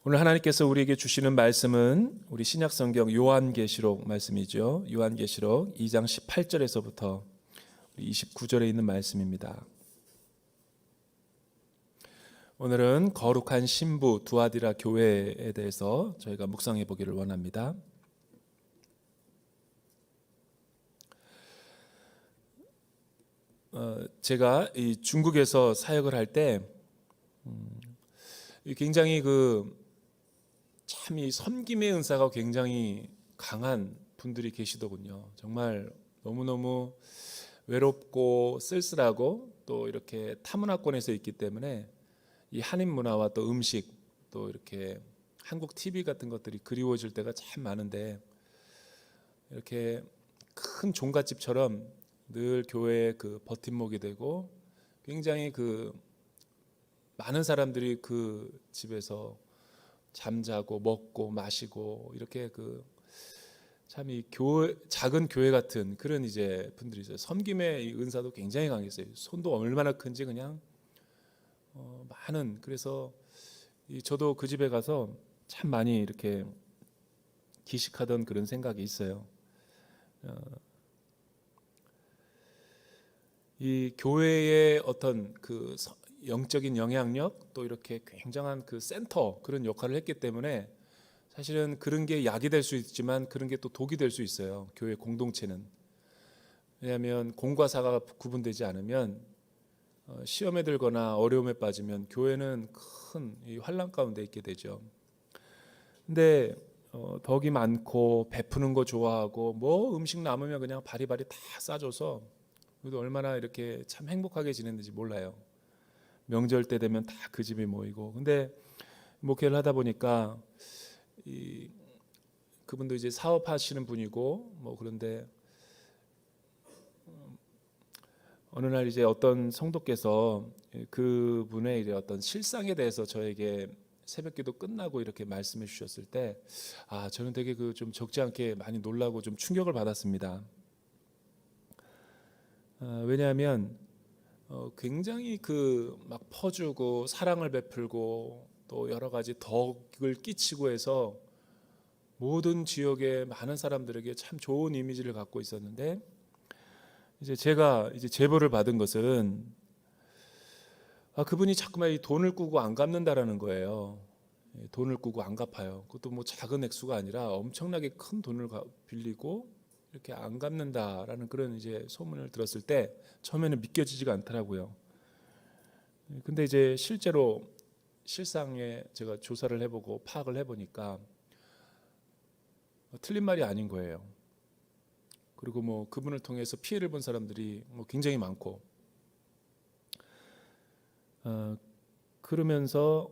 오늘 하나님께서 우리에게 주시는 말씀은 우리 신약성경 요한계시록 말씀이죠. 요한계시록 2장 18절에서부터 29절에 있는 말씀입니다. 오늘은 거룩한 신부 두아디라 교회에 대해서 저희가 묵상해 보기를 원합니다. 제가 이 중국에서 사역을 할 때 굉장히 참 이 섬김의 은사가 굉장히 강한 분들이 계시더군요. 정말 너무너무 외롭고 쓸쓸하고 또 이렇게 타문화권에서 있기 때문에 이 한인 문화와 또 음식 또 이렇게 한국 TV 같은 것들이 그리워질 때가 참 많은데, 이렇게 큰 종갓집처럼 늘 교회의 버팀목이 되고 굉장히 많은 사람들이 그 집에서 잠자고 먹고 마시고 이렇게 참 이 작은 교회 같은 그런 이제 분들이죠. 섬김의 이 은사도 굉장히 강했어요. 손도 얼마나 큰지 그냥 많은. 그래서 저도 그 집에 가서 참 많이 이렇게 기식하던 그런 생각이 있어요. 이 교회의 어떤 영적인 영향력 또 이렇게 굉장한 센터 그런 역할을 했기 때문에 사실은 그런 게 약이 될 수 있지만 그런 게 또 독이 될 수 있어요. 교회 공동체는. 왜냐하면 공과 사가 구분되지 않으면 시험에 들거나 어려움에 빠지면 교회는 큰 환난 가운데 있게 되죠. 근데 덕이 많고 베푸는 거 좋아하고 뭐 음식 남으면 그냥 바리바리 다 싸줘서 그래도 얼마나 이렇게 참 행복하게 지냈는지 몰라요. 명절 때 되면 다 그 집에 모이고. 근데 목회를 하다 보니까 그분도 이제 사업하시는 분이고 뭐 그런데 어느 날 이제 어떤 성도께서 그분의 이제 어떤 실상에 대해서 저에게 새벽기도 끝나고 이렇게 말씀해 주셨을 때, 저는 되게 좀 적지 않게 많이 놀라고 좀 충격을 받았습니다. 왜냐하면 굉장히 막 퍼주고 사랑을 베풀고 또 여러 가지 덕을 끼치고 해서 모든 지역의 많은 사람들에게 참 좋은 이미지를 갖고 있었는데, 이제 제가 제보를 받은 것은 그분이 자꾸만 이 돈을 꾸고 안 갚는다라는 거예요. 돈을 꾸고 안 갚아요. 그것도 뭐 작은 액수가 아니라 엄청나게 큰 돈을 빌리고 이렇게 안 갚는다라는 그런 이제 소문을 들었을 때 처음에는 믿겨지지가 않더라고요. 근데 이제 실제로 실상에 제가 조사를 해보고 파악을 해보니까 틀린 말이 아닌 거예요. 그리고 뭐 그분을 통해서 피해를 본 사람들이 뭐 굉장히 많고, 그러면서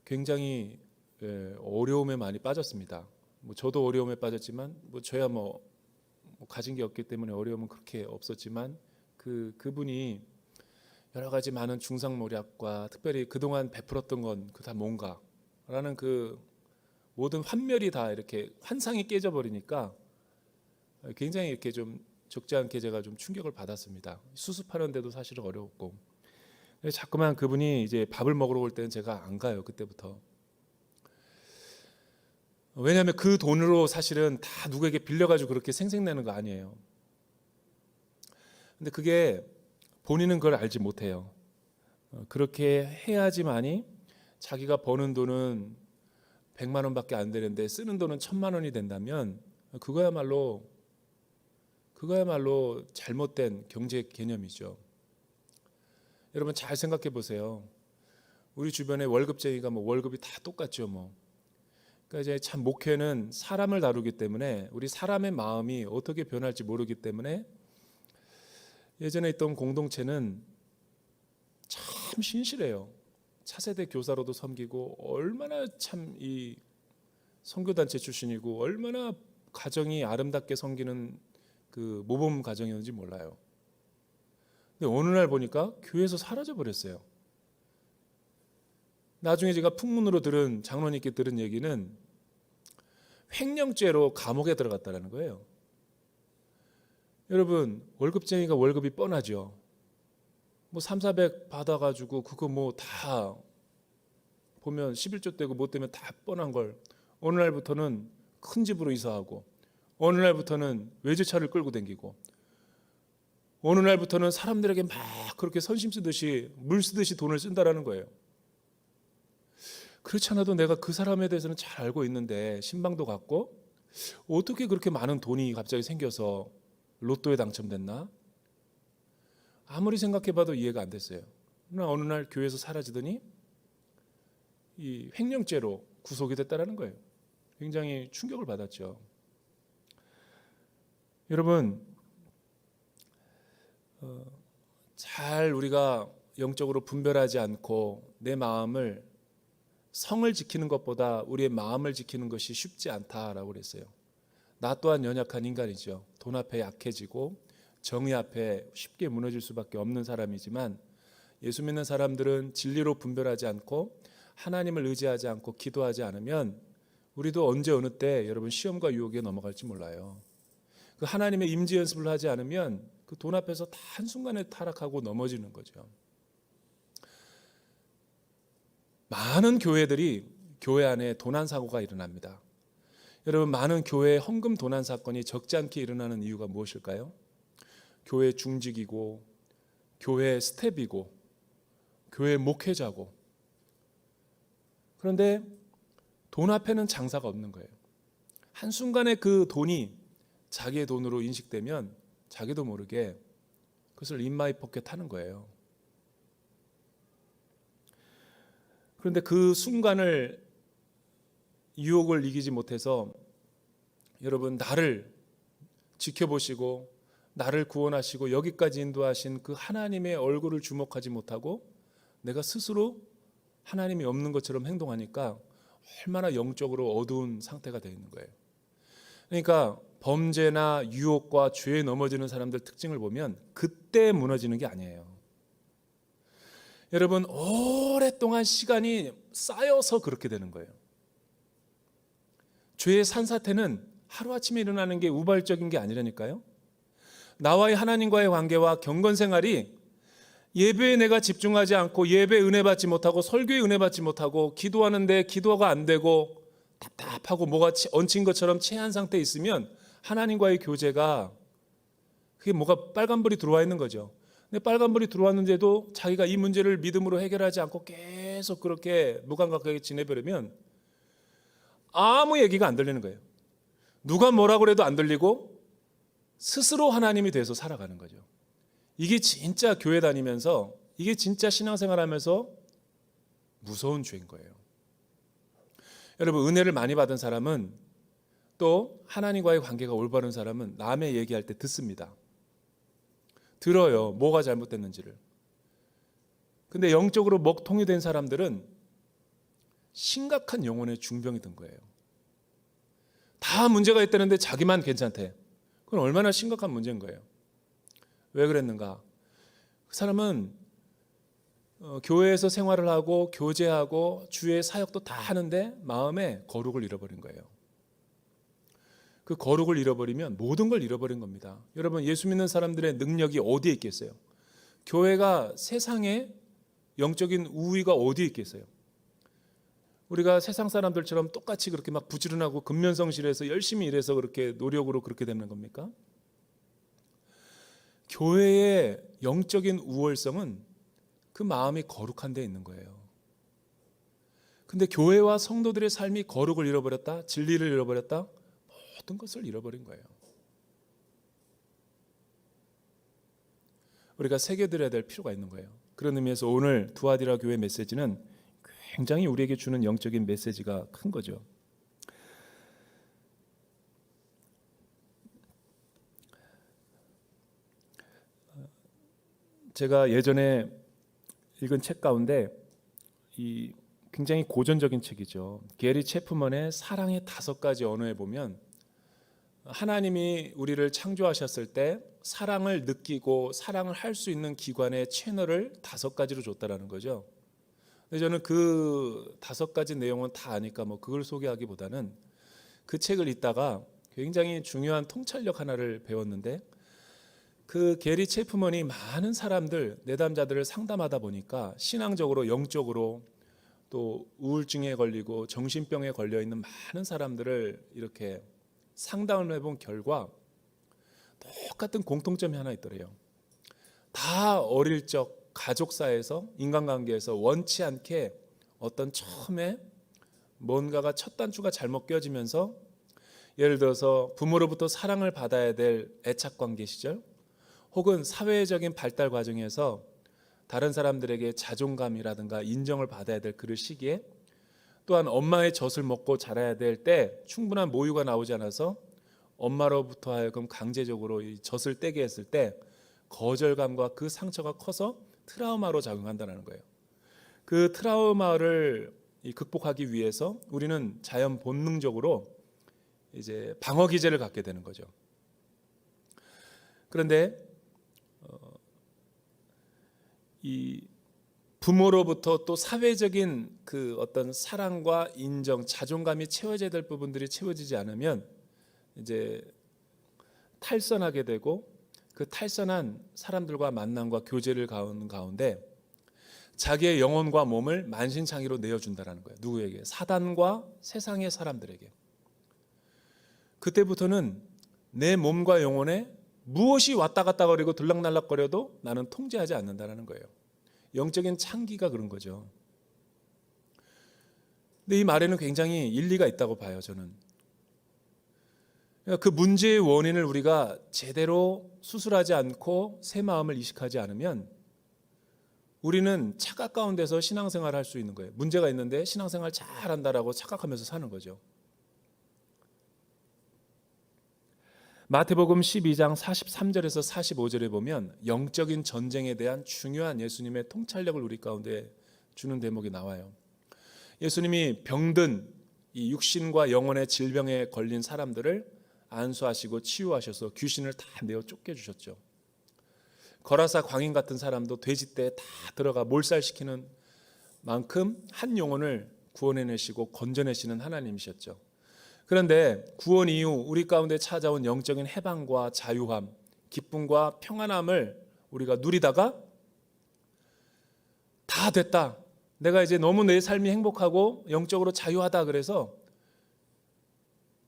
굉장히 어려움에 많이 빠졌습니다. 뭐 저도 어려움에 빠졌지만 뭐 저야 뭐 가진 게 없기 때문에 어려움은 그렇게 없었지만 그분이 여러 가지 많은 중상모략과 특별히 그동안 베풀었던 건 다 뭔가라는 모든 환멸이 다 이렇게 환상이 깨져버리니까 굉장히 이렇게 좀 적지 않게 제가 좀 충격을 받았습니다. 수습하는데도 사실은 어려웠고, 자꾸만 그분이 이제 밥을 먹으러 올 때는 제가 안 가요. 그때부터. 왜냐하면 그 돈으로 사실은 다 누구에게 빌려가지고 그렇게 생색내는 거 아니에요. 근데 그게 본인은 그걸 알지 못해요. 그렇게 해야지만이 자기가 버는 돈은 100만 원밖에 안 되는데 쓰는 돈은 1000만 원이 된다면 그거야말로 잘못된 경제 개념이죠. 여러분 잘 생각해 보세요. 우리 주변에 월급쟁이가 뭐 월급이 다 똑같죠. 뭐. 그러니까 이제 참 목회는 사람을 다루기 때문에 우리 사람의 마음이 어떻게 변할지 모르기 때문에 예전에 있던 공동체는 참 신실해요. 차세대 교사로도 섬기고 얼마나 참 이 선교단체 출신이고 얼마나 가정이 아름답게 섬기는 모범 가정이었는지 몰라요. 근데 어느 날 보니까 교회에서 사라져 버렸어요. 나중에 제가 풍문으로 장로님께 들은 얘기는 횡령죄로 감옥에 들어갔다는 거예요. 여러분 월급쟁이가 월급이 뻔하죠. 뭐 3, 400 받아가지고 그거 뭐 다 보면 11조 떼고 못 되면 다 뻔한 걸 어느 날부터는 큰 집으로 이사하고 어느 날부터는 외제차를 끌고 다니고 어느 날부터는 사람들에게 막 그렇게 선심 쓰듯이 물 쓰듯이 돈을 쓴다라는 거예요. 그렇지 않아도 내가 그 사람에 대해서는 잘 알고 있는데 신방도 갔고 어떻게 그렇게 많은 돈이 갑자기 생겨서 로또에 당첨됐나? 아무리 생각해봐도 이해가 안 됐어요. 그러나 어느 날 교회에서 사라지더니 이 횡령죄로 구속이 됐다라는 거예요. 굉장히 충격을 받았죠. 여러분, 잘 우리가 영적으로 분별하지 않고 내 마음을 성을 지키는 것보다 우리의 마음을 지키는 것이 쉽지 않다라고 그랬어요. 나 또한 연약한 인간이죠. 돈 앞에 약해지고 정의 앞에 쉽게 무너질 수밖에 없는 사람이지만 예수 믿는 사람들은 진리로 분별하지 않고 하나님을 의지하지 않고 기도하지 않으면 우리도 언제 어느 때 여러분 시험과 유혹에 넘어갈지 몰라요. 그 하나님의 임재 연습을 하지 않으면 그 돈 앞에서 다 한순간에 타락하고 넘어지는 거죠. 많은 교회들이 교회 안에 도난 사고가 일어납니다. 여러분, 많은 교회의 헌금 도난 사건이 적지 않게 일어나는 이유가 무엇일까요? 교회 중직이고 교회 스텝이고 교회 목회자고, 그런데 돈 앞에는 장사가 없는 거예요. 한순간에 그 돈이 자기의 돈으로 인식되면 자기도 모르게 그것을 인마이 포켓 하는 거예요. 그런데 그 순간을 유혹을 이기지 못해서 여러분, 나를 지켜보시고 나를 구원하시고 여기까지 인도하신 그 하나님의 얼굴을 주목하지 못하고 내가 스스로 하나님이 없는 것처럼 행동하니까 얼마나 영적으로 어두운 상태가 되어 있는 거예요. 그러니까 범죄나 유혹과 죄에 넘어지는 사람들 특징을 보면 그때 무너지는 게 아니에요. 여러분, 오랫동안 시간이 쌓여서 그렇게 되는 거예요. 죄의 산사태는 하루아침에 일어나는 게 우발적인 게 아니라니까요. 나와의 하나님과의 관계와 경건생활이 예배에 내가 집중하지 않고 예배에 은혜 받지 못하고 설교에 은혜 받지 못하고 기도하는데 기도가 안 되고 답답하고 뭐가 얹힌 것처럼 체한 상태에 있으면 하나님과의 교제가 그게 뭐가 빨간불이 들어와 있는 거죠. 근데 빨간불이 들어왔는데도 자기가 이 문제를 믿음으로 해결하지 않고 계속 그렇게 무감각하게 지내버리면 아무 얘기가 안 들리는 거예요. 누가 뭐라고 해도 안 들리고 스스로 하나님이 돼서 살아가는 거죠. 이게 진짜 교회 다니면서, 이게 진짜 신앙생활하면서 무서운 죄인 거예요. 여러분, 은혜를 많이 받은 사람은, 또 하나님과의 관계가 올바른 사람은 남의 얘기할 때 듣습니다. 들어요, 뭐가 잘못됐는지를. 근데 영적으로 먹통이 된 사람들은 심각한 영혼의 중병이 든 거예요. 다 문제가 있다는데 자기만 괜찮대. 그건 얼마나 심각한 문제인 거예요. 왜 그랬는가? 그 사람은 교회에서 생활을 하고 교제하고 주의 사역도 다 하는데 마음에 거룩을 잃어버린 거예요. 그 거룩을 잃어버리면 모든 걸 잃어버린 겁니다. 여러분, 예수 믿는 사람들의 능력이 어디에 있겠어요? 교회가 세상에 영적인 우위가 어디에 있겠어요? 우리가 세상 사람들처럼 똑같이 그렇게 막 부지런하고 근면성실해서 열심히 일해서 그렇게 노력으로 그렇게 되는 겁니까? 교회의 영적인 우월성은 그 마음이 거룩한 데 있는 거예요. 근데 교회와 성도들의 삶이 거룩을 잃어버렸다, 진리를 잃어버렸다, 모든 것을 잃어버린 거예요. 우리가 새겨드려야 될 필요가 있는 거예요. 그런 의미에서 오늘 두아디라 교회 메시지는 굉장히 우리에게 주는 영적인 메시지가 큰 거죠. 제가 예전에 읽은 책 가운데 이 굉장히 고전적인 책이죠. 게리 체프먼의 사랑의 5가지 언어에 보면 하나님이 우리를 창조하셨을 때 사랑을 느끼고 사랑을 할 수 있는 기관의 채널을 5가지로 줬다라는 거죠. 근데 저는 그 5가지 내용은 다 아니까 뭐 그걸 소개하기보다는 그 책을 읽다가 굉장히 중요한 통찰력 하나를 배웠는데, 그 게리 체프먼이 많은 사람들, 내담자들을 상담하다 보니까 신앙적으로 영적으로 또 우울증에 걸리고 정신병에 걸려 있는 많은 사람들을 이렇게 상담을 해본 결과 똑같은 공통점이 하나 있더래요. 다 어릴 적 가족사에서 인간관계에서 원치 않게 어떤 처음에 뭔가가 첫 단추가 잘못 껴지면서 예를 들어서 부모로부터 사랑을 받아야 될 애착관계 시절 혹은 사회적인 발달 과정에서 다른 사람들에게 자존감이라든가 인정을 받아야 될 그 시기에 또한 엄마의 젖을 먹고 자라야 될 때 충분한 모유가 나오지 않아서 엄마로부터 하여금 강제적으로 이 젖을 떼게 했을 때 거절감과 그 상처가 커서 트라우마로 작용한다는 거예요. 그 트라우마를 극복하기 위해서 우리는 자연 본능적으로 이제 방어 기제를 갖게 되는 거죠. 그런데 이 부모로부터 또 사회적인 그 어떤 사랑과 인정, 자존감이 채워져야 될 부분들이 채워지지 않으면 이제 탈선하게 되고 그 탈선한 사람들과 만남과 교제를 가는 가운데 자기의 영혼과 몸을 만신창이로 내어준다는 거예요. 누구에게? 사단과 세상의 사람들에게. 그때부터는 내 몸과 영혼에 무엇이 왔다 갔다 거리고 들락날락거려도 나는 통제하지 않는다는 거예요. 영적인 창기가 그런 거죠. 근데 이 말에는 굉장히 일리가 있다고 봐요, 저는. 그 문제의 원인을 우리가 제대로 수술하지 않고 새 마음을 이식하지 않으면 우리는 착각 가운데서 신앙생활을 할 수 있는 거예요. 문제가 있는데 신앙생활 잘한다라고 착각하면서 사는 거죠. 마태복음 12장 43절에서 45절에 보면 영적인 전쟁에 대한 중요한 예수님의 통찰력을 우리 가운데 주는 대목이 나와요. 예수님이 병든 이 육신과 영혼의 질병에 걸린 사람들을 안수하시고 치유하셔서 귀신을 다 내어 쫓겨주셨죠. 거라사 광인 같은 사람도 돼지떼에 다 들어가 몰살시키는 만큼 한 영혼을 구원해내시고 건져내시는 하나님이셨죠. 그런데 구원 이후 우리 가운데 찾아온 영적인 해방과 자유함, 기쁨과 평안함을 우리가 누리다가 다 됐다. 내가 이제 너무 내 삶이 행복하고 영적으로 자유하다 그래서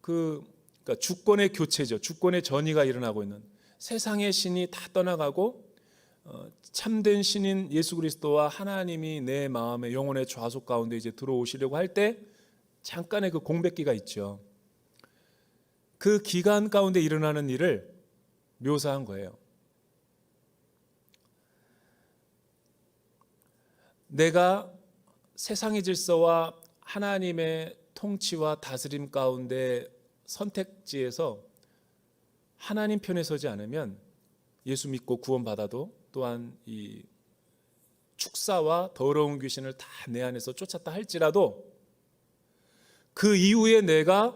그러니까 주권의 교체죠. 주권의 전이가 일어나고 있는 세상의 신이 다 떠나가고 참된 신인 예수 그리스도와 하나님이 내 마음의 영혼의 좌속 가운데 이제 들어오시려고 할 때 잠깐의 그 공백기가 있죠. 그 기간 가운데 일어나는 일을 묘사한 거예요. 내가 세상의 질서와 하나님의 통치와 다스림 가운데 선택지에서 하나님 편에 서지 않으면 예수 믿고 구원받아도 또한 이 축사와 더러운 귀신을 다 내 안에서 쫓았다 할지라도 그 이후에 내가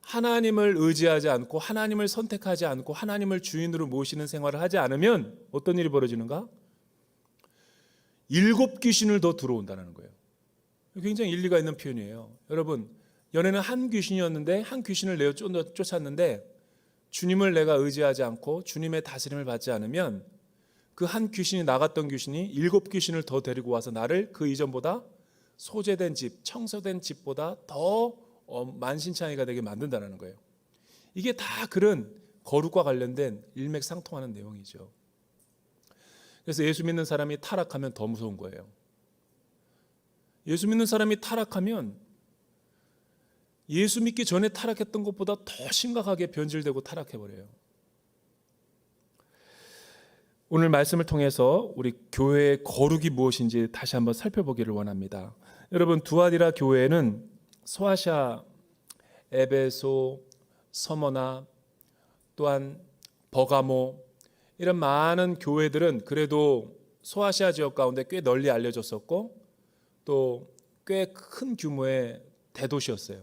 하나님을 의지하지 않고 하나님을 선택하지 않고 하나님을 주인으로 모시는 생활을 하지 않으면 어떤 일이 벌어지는가? 7 귀신을 더 들어온다는 거예요. 굉장히 일리가 있는 표현이에요. 여러분, 연애는 한 귀신이었는데 한 귀신을 내어 쫓았는데 주님을 내가 의지하지 않고 주님의 다스림을 받지 않으면 그 한 귀신이 나갔던 귀신이 7 귀신을 더 데리고 와서 나를 그 이전보다 소재된 집, 청소된 집보다 더 만신창이가 되게 만든다는 거예요. 이게 다 그런 거룩과 관련된 일맥상통하는 내용이죠. 그래서 예수 믿는 사람이 타락하면 더 무서운 거예요. 예수 믿는 사람이 타락하면 예수 믿기 전에 타락했던 것보다 더 심각하게 변질되고 타락해버려요. 오늘 말씀을 통해서 우리 교회의 거룩이 무엇인지 다시 한번 살펴보기를 원합니다. 여러분, 두아디라 교회는 소아시아, 에베소, 서머나, 또한 버가모 이런 많은 교회들은 그래도 소아시아 지역 가운데 꽤 널리 알려졌었고 또 꽤 큰 규모의 대도시였어요.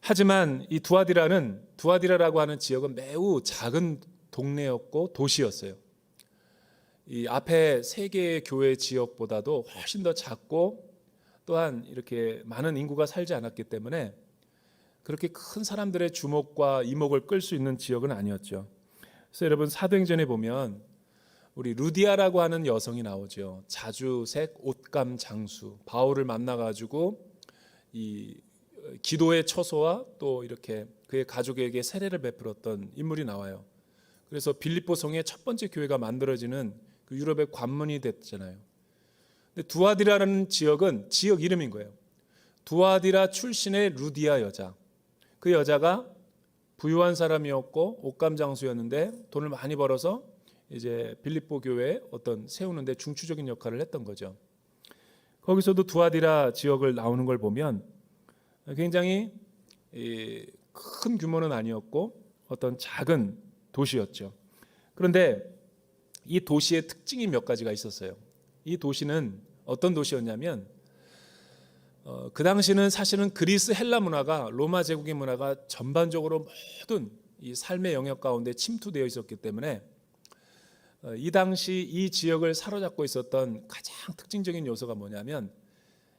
하지만 이 두아디라라고 하는 지역은 매우 작은 동네였고 도시였어요. 이 앞에 3개의 교회 지역보다도 훨씬 더 작고 또한 이렇게 많은 인구가 살지 않았기 때문에 그렇게 큰 사람들의 주목과 이목을 끌 수 있는 지역은 아니었죠. 그래서 여러분 사도행전에 보면 우리 루디아라고 하는 여성이 나오죠. 자주색 옷감 장수. 바울을 만나가지고 이 기도의 처소와 또 이렇게 그의 가족에게 세례를 베풀었던 인물이 나와요. 그래서 빌립보 성의 첫 번째 교회가 만들어지는 그 유럽의 관문이 됐잖아요. 근데 두아디라라는 지역은 지역 이름인 거예요. 두아디라 출신의 루디아 여자. 그 여자가 부유한 사람이었고 옷감 장수였는데 돈을 많이 벌어서 이제 빌립보 교회에 어떤 세우는데 중추적인 역할을 했던 거죠. 거기서도 두아디라 지역을 나오는 걸 보면 굉장히 큰 규모는 아니었고 어떤 작은 도시였죠. 그런데 이 도시의 특징이 몇 가지가 있었어요. 이 도시는 어떤 도시였냐면 그 당시는 사실은 그리스 헬라 문화가 로마 제국의 문화가 전반적으로 모든 이 삶의 영역 가운데 침투되어 있었기 때문에 이 당시 이 지역을 사로잡고 있었던 가장 특징적인 요소가 뭐냐면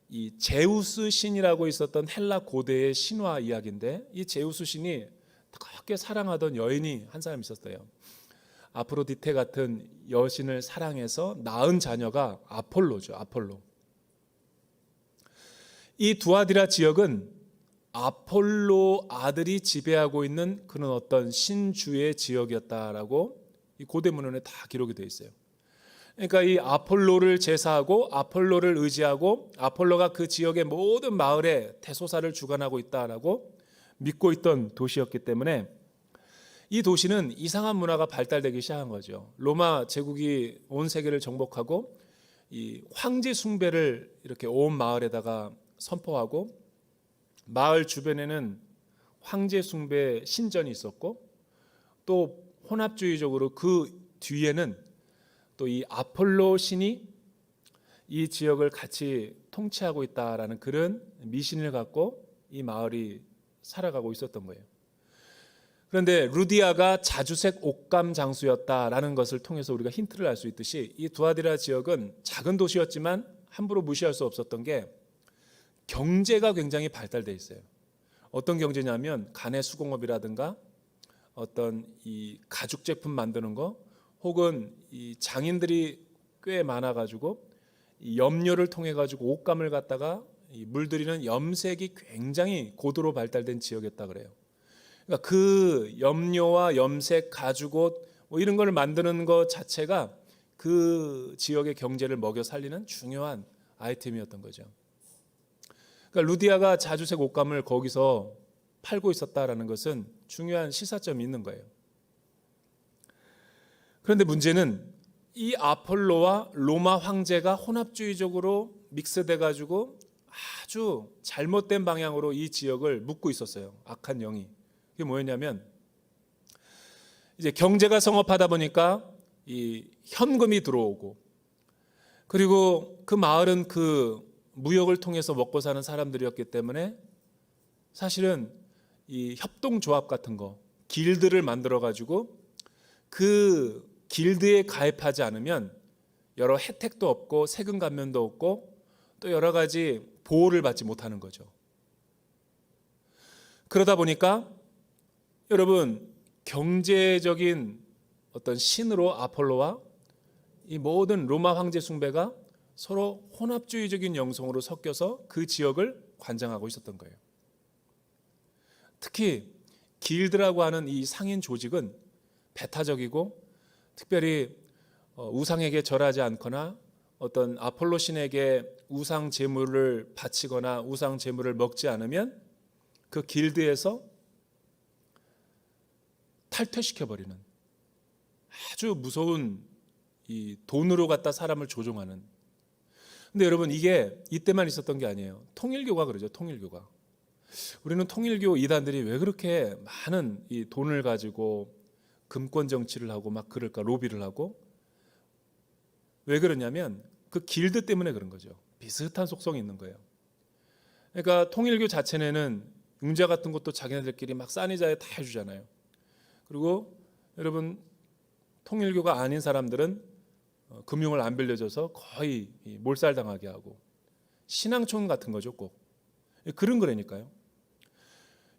이 제우스 신이라고 있었던 헬라 고대의 신화 이야기인데 이 제우스 신이 뜨겁게 사랑하던 여인이 한 사람 있었어요. 아프로디테 같은 여신을 사랑해서 낳은 자녀가 아폴로죠. 아폴로. 이 두아디라 지역은 아폴로 아들이 지배하고 있는 그런 어떤 신주의 지역이었다라고 이 고대 문헌에 다 기록이 되어 있어요. 그러니까 이 아폴로를 제사하고 아폴로를 의지하고 아폴로가 그 지역의 모든 마을에 대소사를 주관하고 있다라고 믿고 있던 도시였기 때문에 이 도시는 이상한 문화가 발달되기 시작한 거죠. 로마 제국이 온 세계를 정복하고 이 황제 숭배를 이렇게 온 마을에다가 선포하고 마을 주변에는 황제 숭배 신전이 있었고 또 혼합주의적으로 그 뒤에는 또 이 아폴로 신이 이 지역을 같이 통치하고 있다라는 그런 미신을 갖고 이 마을이 살아가고 있었던 거예요. 그런데 루디아가 자주색 옷감 장수였다라는 것을 통해서 우리가 힌트를 알 수 있듯이 이 두아디라 지역은 작은 도시였지만 함부로 무시할 수 없었던 게 경제가 굉장히 발달돼 있어요. 어떤 경제냐면 간의 수공업이라든가 어떤 이 가죽 제품 만드는 거 혹은 이 장인들이 꽤 많아가지고 이 염료를 통해 가지고 옷감을 갖다가 물들이는 염색이 굉장히 고도로 발달된 지역이었다 그래요. 그러니까 그 염료와 염색, 가죽옷 뭐 이런 걸 만드는 것 자체가 그 지역의 경제를 먹여 살리는 중요한 아이템이었던 거죠. 그러니까 루디아가 자주색 옷감을 거기서 팔고 있었다라는 것은 중요한 시사점이 있는 거예요. 그런데 문제는 이 아폴로와 로마 황제가 혼합주의적으로 믹스돼 가지고 아주 잘못된 방향으로 이 지역을 묶고 있었어요. 악한 영이. 그게 뭐였냐면 이제 경제가 성업하다 보니까 이 현금이 들어오고 그리고 그 마을은 그 무역을 통해서 먹고 사는 사람들이었기 때문에 사실은 이 협동조합 같은 거 길드를 만들어 가지고 그 길드에 가입하지 않으면 여러 혜택도 없고 세금 감면도 없고 또 여러 가지 보호를 받지 못하는 거죠. 그러다 보니까 여러분 경제적인 어떤 신으로 아폴로와 이 모든 로마 황제 숭배가 서로 혼합주의적인 영성으로 섞여서 그 지역을 관장하고 있었던 거예요. 특히 길드라고 하는 이 상인 조직은 배타적이고 특별히 우상에게 절하지 않거나 어떤 아폴로 신에게 우상 제물을 바치거나 우상 제물을 먹지 않으면 그 길드에서 탈퇴시켜버리는 아주 무서운 이 돈으로 갖다 사람을 조종하는. 근데 여러분 이게 이때만 있었던 게 아니에요. 통일교가 그러죠. 통일교가. 우리는 통일교 이단들이 왜 그렇게 많은 이 돈을 가지고 금권 정치를 하고 막 그럴까 로비를 하고 왜 그러냐면 그 길드 때문에 그런 거죠. 비슷한 속성이 있는 거예요. 그러니까 통일교 자체는 융자 같은 것도 자기네들끼리 막 싸니자에 다 해주잖아요. 그리고 여러분 통일교가 아닌 사람들은 금융을 안 빌려줘서 거의 몰살당하게 하고 신앙촌 같은 거죠. 꼭 그런 거라니까요.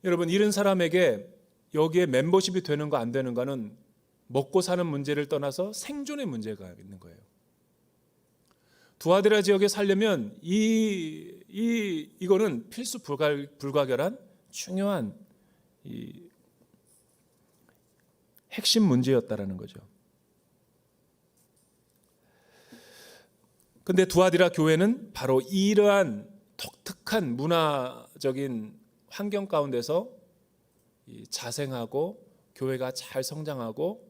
여러분 이런 사람에게 여기에 멤버십이 되는 거 안 되는 거는 먹고 사는 문제를 떠나서 생존의 문제가 있는 거예요. 두아디라 지역에 살려면 이거는 필수 불가결한 중요한 핵심 문제였다라는 거죠. 근데 두아디라 교회는 바로 이러한 독특한 문화적인 환경 가운데서 자생하고 교회가 잘 성장하고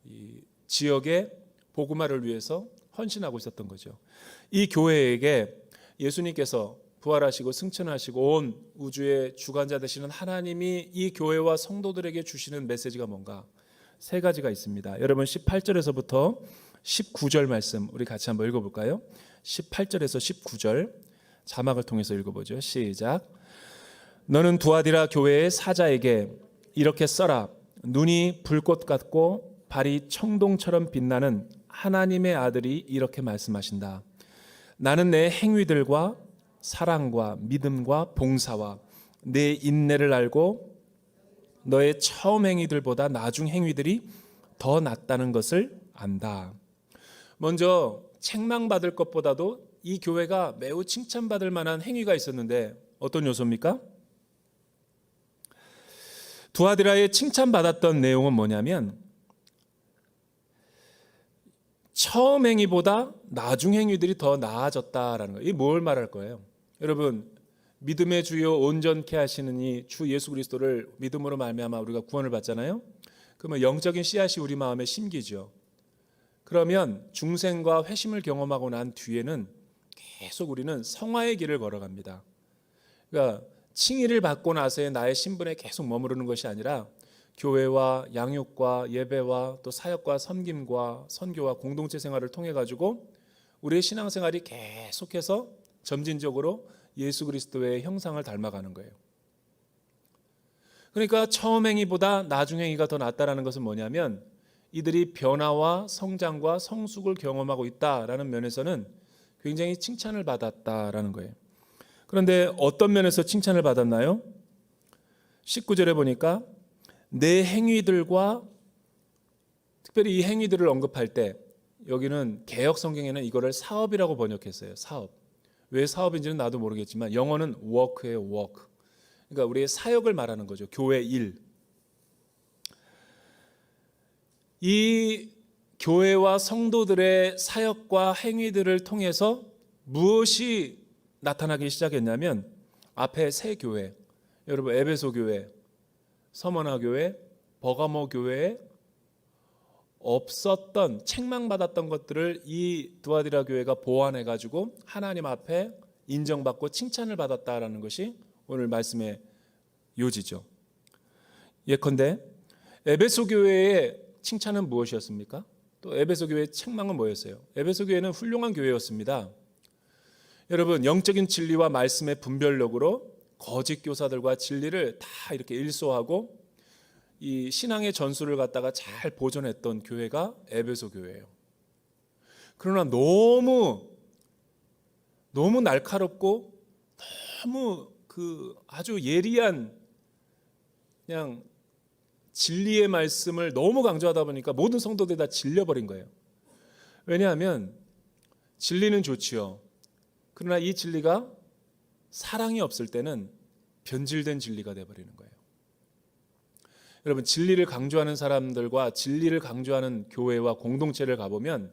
이 지역의 복음화를 위해서 헌신하고 있었던 거죠. 이 교회에게 예수님께서 부활하시고 승천하시고 온 우주의 주관자 되시는 하나님이 이 교회와 성도들에게 주시는 메시지가 뭔가 세 가지가 있습니다. 여러분 18절에서부터 19절 말씀 우리 같이 한번 읽어볼까요? 18절에서 19절 자막을 통해서 읽어보죠. 시작. 너는 두아디라 교회의 사자에게 이렇게 써라. 눈이 불꽃 같고 발이 청동처럼 빛나는 하나님의 아들이 이렇게 말씀하신다. 나는 내 행위들과 사랑과 믿음과 봉사와 내 인내를 알고 너의 처음 행위들보다 나중 행위들이 더 낫다는 것을 안다. 먼저 책망받을 것보다도 이 교회가 매우 칭찬받을 만한 행위가 있었는데 어떤 요소입니까? 두아디라의 칭찬받았던 내용은 뭐냐면 처음 행위보다 나중 행위들이 더 나아졌다라는 거예요. 이게 뭘 말할 거예요? 여러분 믿음의 주요 온전케 하시는 이 주 예수 그리스도를 믿음으로 말미암아 우리가 구원을 받잖아요. 그러면 영적인 씨앗이 우리 마음에 심기죠. 그러면 중생과 회심을 경험하고 난 뒤에는 계속 우리는 성화의 길을 걸어갑니다. 그러니까 칭의를 받고 나서의 나의 신분에 계속 머무르는 것이 아니라 교회와 양육과 예배와 또 사역과 섬김과 선교와 공동체 생활을 통해 가지고 우리의 신앙생활이 계속해서 점진적으로 예수 그리스도의 형상을 닮아가는 거예요. 그러니까 처음 행위보다 나중 행위가 더 낫다라는 것은 뭐냐면 이들이 변화와 성장과 성숙을 경험하고 있다라는 면에서는 굉장히 칭찬을 받았다라는 거예요. 그런데 어떤 면에서 칭찬을 받았나요? 19절에 보니까 내 행위들과 특별히 이 행위들을 언급할 때 여기는 개역 성경에는 이거를 사업이라고 번역했어요. 사업. 왜 사업인지는 나도 모르겠지만 영어는 work예요. work. 그러니까 우리의 사역을 말하는 거죠. 교회 일. 이 교회와 성도들의 사역과 행위들을 통해서 무엇이 나타나기 시작했냐면 앞에 세 교회, 여러분 에베소 교회, 서머나 교회, 버가모 교회에 없었던 책망받았던 것들을 이 두아디라 교회가 보완해 가지고 하나님 앞에 인정받고 칭찬을 받았다라는 것이 오늘 말씀의 요지죠. 예컨대 에베소 교회의 칭찬은 무엇이었습니까? 또 에베소 교회의 책망은 뭐였어요? 에베소 교회는 훌륭한 교회였습니다. 여러분 영적인 진리와 말씀의 분별력으로 거짓 교사들과 진리를 다 이렇게 일소하고 이 신앙의 전술을 갖다가 잘 보존했던 교회가 에베소 교회예요. 그러나 너무 날카롭고 너무 그 아주 예리한 그냥 진리의 말씀을 너무 강조하다 보니까 모든 성도들이 다 질려버린 거예요. 왜냐하면 진리는 좋지요. 그러나 이 진리가 사랑이 없을 때는 변질된 진리가 되어버리는 거예요. 여러분 진리를 강조하는 사람들과 진리를 강조하는 교회와 공동체를 가보면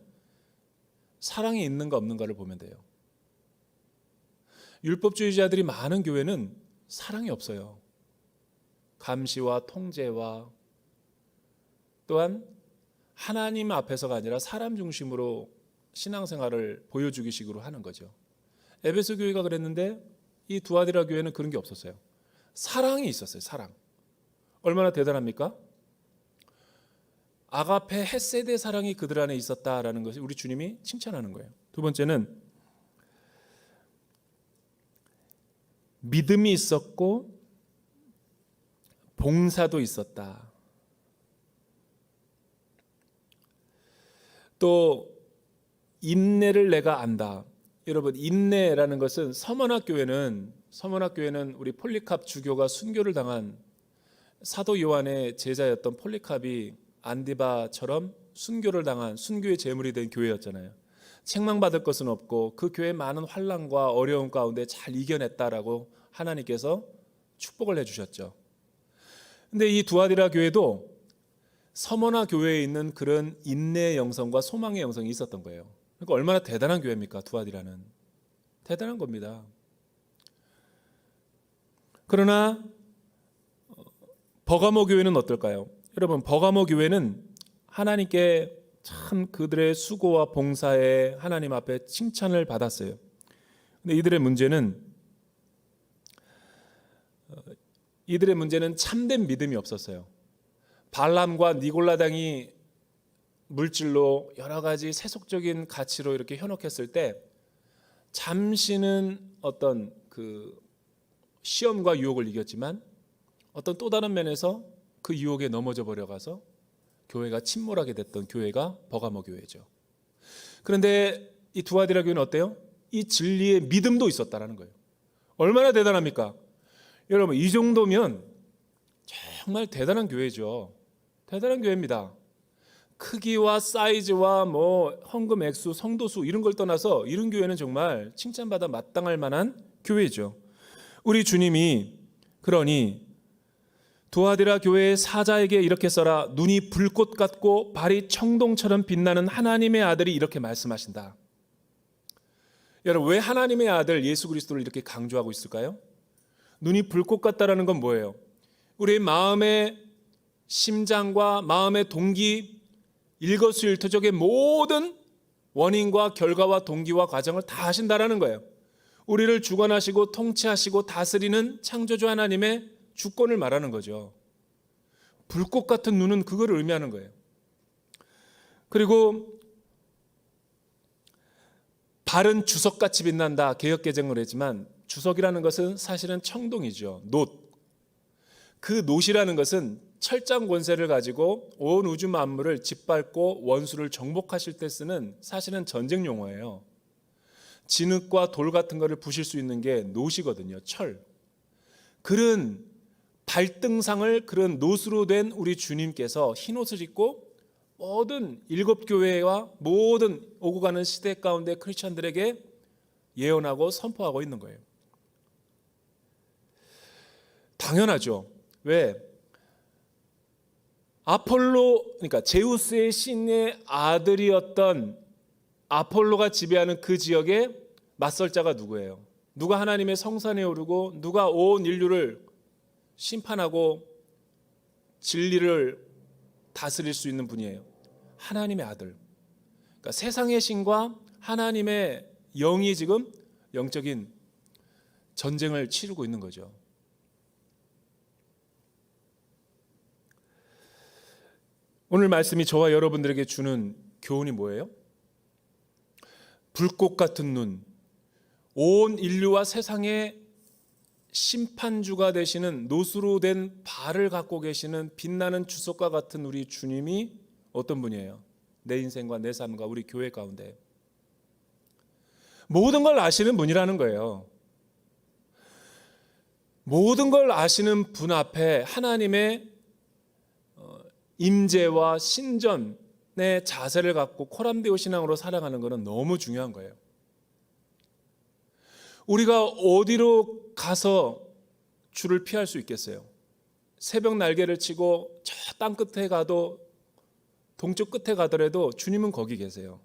사랑이 있는가 없는가를 보면 돼요. 율법주의자들이 많은 교회는 사랑이 없어요. 감시와 통제와 또한 하나님 앞에서가 아니라 사람 중심으로 신앙생활을 보여주기 식으로 하는 거죠. 에베소 교회가 그랬는데 이 두아디라 교회는 그런 게 없었어요. 사랑이 있었어요. 사랑. 얼마나 대단합니까? 아가페 헤세데 사랑이 그들 안에 있었다라는 것이 우리 주님이 칭찬하는 거예요. 두 번째는 믿음이 있었고 봉사도 있었다. 또 인내를 내가 안다. 여러분 인내라는 것은 서머나 교회는 우리 폴리캅 주교가 순교를 당한 사도 요한의 제자였던 폴리캅이 안디바처럼 순교를 당한 순교의 제물이 된 교회였잖아요. 책망받을 것은 없고 그 교회의 많은 환난과 어려움 가운데 잘 이겨냈다라고 하나님께서 축복을 해주셨죠. 근데 이 두아디라 교회도 서머나 교회에 있는 그런 인내의 영성과 소망의 영성이 있었던 거예요. 그러니까 얼마나 대단한 교회입니까? 두아디라는 대단한 겁니다. 그러나 버가모 교회는 어떨까요? 여러분, 버가모 교회는 하나님께 참 그들의 수고와 봉사에 하나님 앞에 칭찬을 받았어요. 근데 이들의 문제는 참된 믿음이 없었어요. 발람과 니골라당이 물질로 여러 가지 세속적인 가치로 이렇게 현혹했을 때 잠시는 어떤 그 시험과 유혹을 이겼지만 어떤 또 다른 면에서 그 유혹에 넘어져 버려가서 교회가 침몰하게 됐던 교회가 버가모 교회죠. 그런데 이 두아디라 교회는 어때요? 이 진리의 믿음도 있었다라는 거예요. 얼마나 대단합니까? 여러분, 이 정도면 정말 대단한 교회죠. 대단한 교회입니다. 크기와 사이즈와 뭐 헌금 액수, 성도수 이런 걸 떠나서 이런 교회는 정말 칭찬받아 마땅할 만한 교회죠. 우리 주님이 그러니 두아디라 교회의 사자에게 이렇게 써라. 눈이 불꽃 같고 발이 청동처럼 빛나는 하나님의 아들이 이렇게 말씀하신다. 여러분, 왜 하나님의 아들 예수 그리스도를 이렇게 강조하고 있을까요? 눈이 불꽃 같다라는 건 뭐예요? 우리의 마음의 심장과 마음의 동기, 일거수일투족의 모든 원인과 결과와 동기와 과정을 다 하신다라는 거예요. 우리를 주관하시고 통치하시고 다스리는 창조주 하나님의 주권을 말하는 거죠. 불꽃 같은 눈은 그걸 의미하는 거예요. 그리고 발은 주석같이 빛난다. 개역개정을 했지만 주석이라는 것은 사실은 청동이죠. 놋. 그 놋이라는 것은 철장 권세를 가지고 온 우주 만물을 짓밟고 원수를 정복하실 때 쓰는 사실은 전쟁 용어예요. 진흙과 돌 같은 것을 부실 수 있는 게 놋이거든요. 철. 그런 발등상을 그런 놋으로 된 우리 주님께서 흰옷을 입고 모든 일곱 교회와 모든 오고 가는 시대 가운데 크리스천들에게 예언하고 선포하고 있는 거예요. 당연하죠. 왜? 그러니까 제우스의 신의 아들이었던 아폴로가 지배하는 그 지역에 맞설 자가 누구예요? 누가 하나님의 성산에 오르고 누가 온 인류를 심판하고 진리를 다스릴 수 있는 분이에요. 하나님의 아들. 그러니까 세상의 신과 하나님의 영이 지금 영적인 전쟁을 치르고 있는 거죠. 오늘 말씀이 저와 여러분들에게 주는 교훈이 뭐예요? 불꽃 같은 눈, 온 인류와 세상의 심판주가 되시는 놋으로 된 발을 갖고 계시는 빛나는 주석과 같은 우리 주님이 어떤 분이에요? 내 인생과 내 삶과 우리 교회 가운데 모든 걸 아시는 분이라는 거예요. 모든 걸 아시는 분 앞에 하나님의 임재와 신전의 자세를 갖고 코람데오 신앙으로 살아가는 것은 너무 중요한 거예요. 우리가 어디로 가서 주를 피할 수 있겠어요? 새벽 날개를 치고 저 땅 끝에 가도 동쪽 끝에 가더라도 주님은 거기 계세요.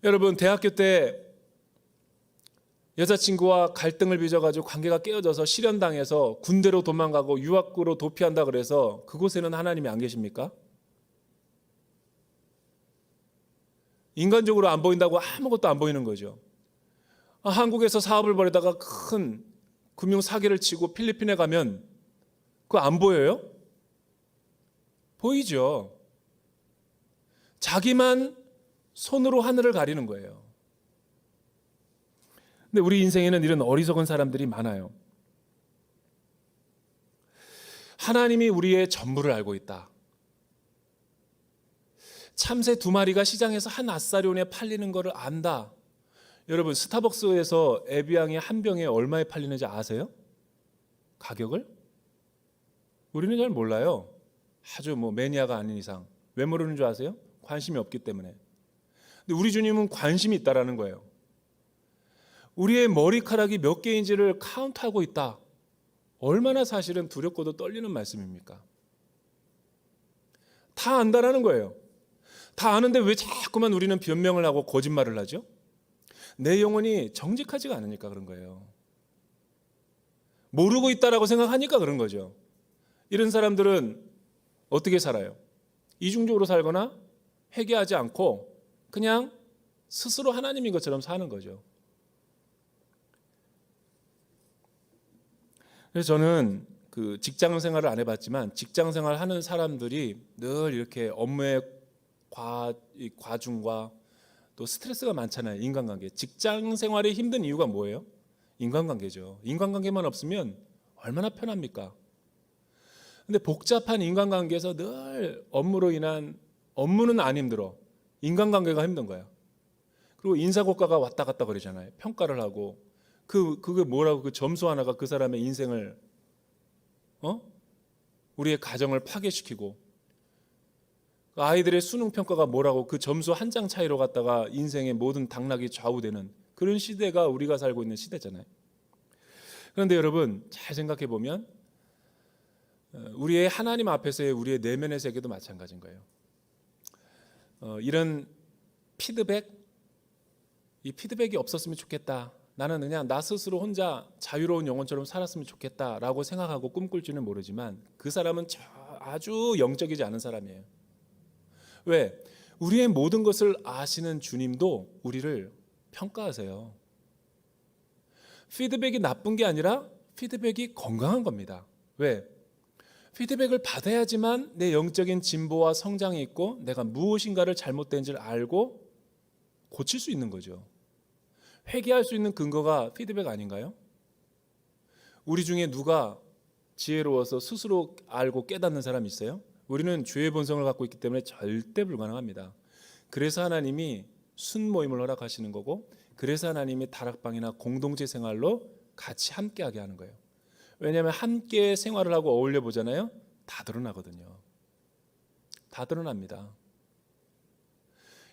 여러분, 대학교 때 여자친구와 갈등을 빚어가지고 관계가 깨어져서 실연당해서 군대로 도망가고 유학으로 도피한다 그래서 그곳에는 하나님이 안 계십니까? 인간적으로 안 보인다고 아무것도 안 보이는 거죠. 한국에서 사업을 벌이다가 큰 금융 사기를 치고 필리핀에 가면 그거 안 보여요? 보이죠. 자기만 손으로 하늘을 가리는 거예요. 근데 우리 인생에는 이런 어리석은 사람들이 많아요. 하나님이 우리의 전부를 알고 있다. 참새 2마리가 시장에서 한 아싸리온에 팔리는 것을 안다. 여러분, 스타벅스에서 에비앙이 한 병에 얼마에 팔리는지 아세요? 가격을? 우리는 잘 몰라요. 아주 매니아가 아닌 이상. 왜 모르는 줄 아세요? 관심이 없기 때문에. 근데 우리 주님은 관심이 있다라는 거예요. 우리의 머리카락이 몇 개인지를 카운트하고 있다. 얼마나 사실은 두렵고도 떨리는 말씀입니까? 다 안다라는 거예요. 다 아는데 왜 자꾸만 우리는 변명을 하고 거짓말을 하죠? 내 영혼이 정직하지가 않으니까 그런 거예요. 모르고 있다라고 생각하니까 그런 거죠. 이런 사람들은 어떻게 살아요? 이중적으로 살거나 회개하지 않고 그냥 스스로 하나님인 것처럼 사는 거죠. 그래서 저는 그 직장 생활을 안 해봤지만 직장 생활 하는 사람들이 늘 이렇게 업무의 과중과 또 스트레스가 많잖아요. 인간관계. 직장 생활이 힘든 이유가 뭐예요? 인간관계죠. 인간관계만 없으면 얼마나 편합니까? 근데 복잡한 인간관계에서 늘 업무는 안 힘들어. 인간관계가 힘든 거야. 그리고 인사고과가 왔다 갔다 그러잖아요. 평가를 하고 그게 뭐라고 그 점수 하나가 그 사람의 인생을 우리의 가정을 파괴시키고 아이들의 수능 평가가 뭐라고 그 점수 한 장 차이로 갖다가 인생의 모든 당락이 좌우되는 그런 시대가 우리가 살고 있는 시대잖아요. 그런데 여러분 잘 생각해 보면 우리의 하나님 앞에서의 우리의 내면의 세계도 마찬가지인 거예요. 이런 이 피드백이 없었으면 좋겠다. 나는 그냥 나 스스로 혼자 자유로운 영혼처럼 살았으면 좋겠다라고 생각하고 꿈꿀지는 모르지만 그 사람은 아주 영적이지 않은 사람이에요. 왜? 우리의 모든 것을 아시는 주님도 우리를 평가하세요. 피드백이 나쁜 게 아니라 피드백이 건강한 겁니다. 왜? 피드백을 받아야지만 내 영적인 진보와 성장이 있고 내가 무엇인가를 잘못된지를 알고 고칠 수 있는 거죠. 회개할 수 있는 근거가 피드백 아닌가요? 우리 중에 누가 지혜로워서 스스로 알고 깨닫는 사람이 있어요? 우리는 죄의 본성을 갖고 있기 때문에 절대 불가능합니다. 그래서 하나님이 순모임을 허락하시는 거고 그래서 하나님이 다락방이나 공동체 생활로 같이 함께하게 하는 거예요. 왜냐하면 함께 생활을 하고 어울려 보잖아요. 다 드러나거든요. 다 드러납니다.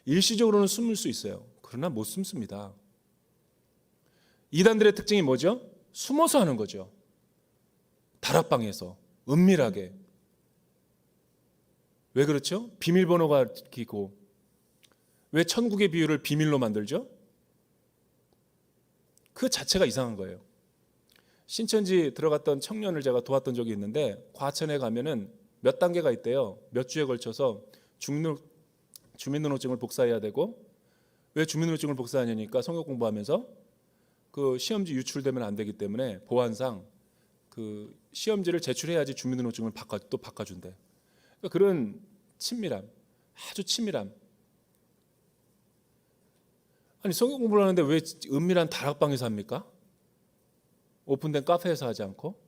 일시적으로는 숨을 수 있어요. 그러나 못 숨습니다. 이단들의 특징이 뭐죠? 숨어서 하는 거죠. 다락방에서 은밀하게. 왜 그렇죠? 비밀번호가 끼고. 왜 천국의 비유를 비밀로 만들죠? 그 자체가 이상한 거예요. 신천지 들어갔던 청년을 제가 도왔던 적이 있는데 과천에 가면은 몇 단계가 있대요. 몇 주에 걸쳐서 주민등록증을 복사해야 되고 왜 주민등록증을 복사하냐니까 성경 공부하면서 그 시험지 유출되면 안 되기 때문에 보안상 그 시험지를 제출해야지 주민등록증을 또 바꿔준대. 그러니까 그런 친밀함, 아주 친밀함. 아니 성경 공부를 하는데 왜 은밀한 다락방에서 합니까? 오픈된 카페에서 하지 않고?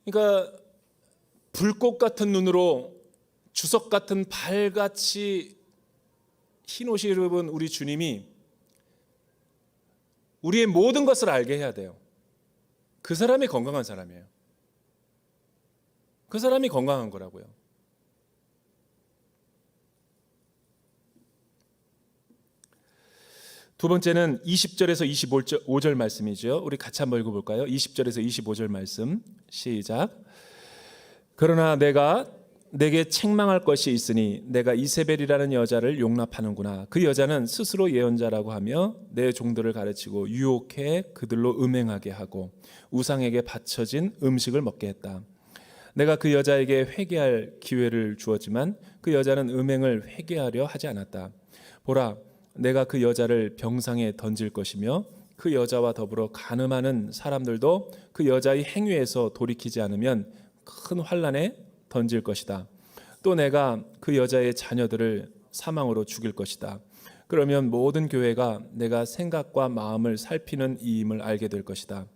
그러니까 불꽃 같은 눈으로 주석 같은 발같이 흰 옷을 입은 우리 주님이 우리의 모든 것을 알게 해야 돼요. 그 사람이 건강한 사람이에요. 그 사람이 건강한 거라고요. 두 번째는 20절에서 25절 말씀이죠. 우리 같이 한번 읽어볼까요? 20절에서 25절 말씀 시작. 그러나 내가 내게 책망할 것이 있으니 내가 이세벨이라는 여자를 용납하는구나. 그 여자는 스스로 예언자라고 하며 내 종들을 가르치고 유혹해 그들로 음행하게 하고 우상에게 바쳐진 음식을 먹게 했다. 내가 그 여자에게 회개할 기회를 주었지만 그 여자는 음행을 회개하려 하지 않았다. 보라, 내가 그 여자를 병상에 던질 것이며 그 여자와 더불어 간음하는 사람들도 그 여자의 행위에서 돌이키지 않으면 큰 환난에 던질 것이다. 또 내가 그 여자의 자녀들을 사망으로 죽일 것이다. 그러면 모든 교회가 내가 생각과 마음을 살피는 이임을 알게 될 것이다.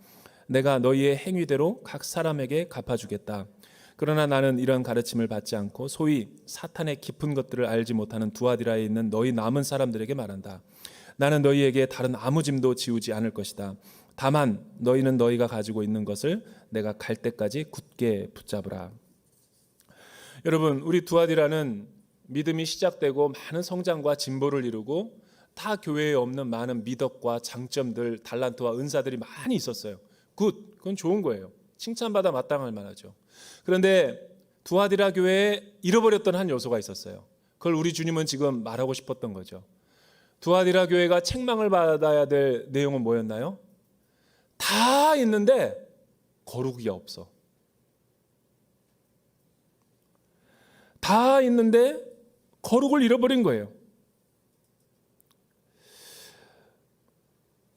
내가 너희의 행위대로 각 사람에게 갚아주겠다. 그러나 나는 이런 가르침을 받지 않고 소위 사탄의 깊은 것들을 알지 못하는 두아디라에 있는 너희 남은 사람들에게 말한다. 나는 너희에게 다른 아무 짐도 지우지 않을 것이다. 다만 너희는 너희가 가지고 있는 것을 내가 갈 때까지 굳게 붙잡으라. 여러분, 우리 두아디라는 믿음이 시작되고 많은 성장과 진보를 이루고 다 교회에 없는 많은 미덕과 장점들, 달란트와 은사들이 많이 있었어요. 굿, 그건 좋은 거예요. 칭찬받아 마땅할 만하죠. 그런데 두아디라 교회에 잃어버렸던 한 요소가 있었어요. 그걸 우리 주님은 지금 말하고 싶었던 거죠. 두아디라 교회가 책망을 받아야 될 내용은 뭐였나요? 다 있는데 거룩이 없어. 다 있는데 거룩을 잃어버린 거예요.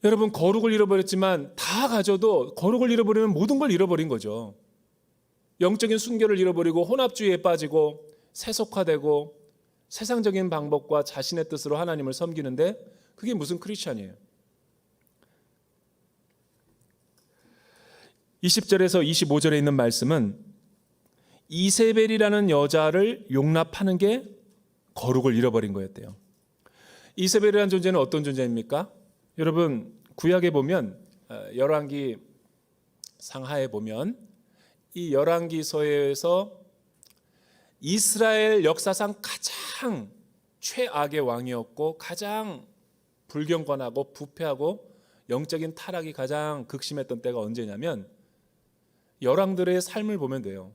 여러분, 거룩을 잃어버렸지만 다 가져도 거룩을 잃어버리면 모든 걸 잃어버린 거죠. 영적인 순결을 잃어버리고 혼합주의에 빠지고 세속화되고 세상적인 방법과 자신의 뜻으로 하나님을 섬기는데 그게 무슨 크리스찬이에요? 20절에서 25절에 있는 말씀은 이세벨이라는 여자를 용납하는 게 거룩을 잃어버린 거였대요. 이세벨이라는 존재는 어떤 존재입니까? 여러분, 구약에 보면 열왕기 상하에 보면 이 열왕기서에서 이스라엘 역사상 가장 최악의 왕이었고 가장 불경건하고 부패하고 영적인 타락이 가장 극심했던 때가 언제냐면 열왕들의 삶을 보면 돼요.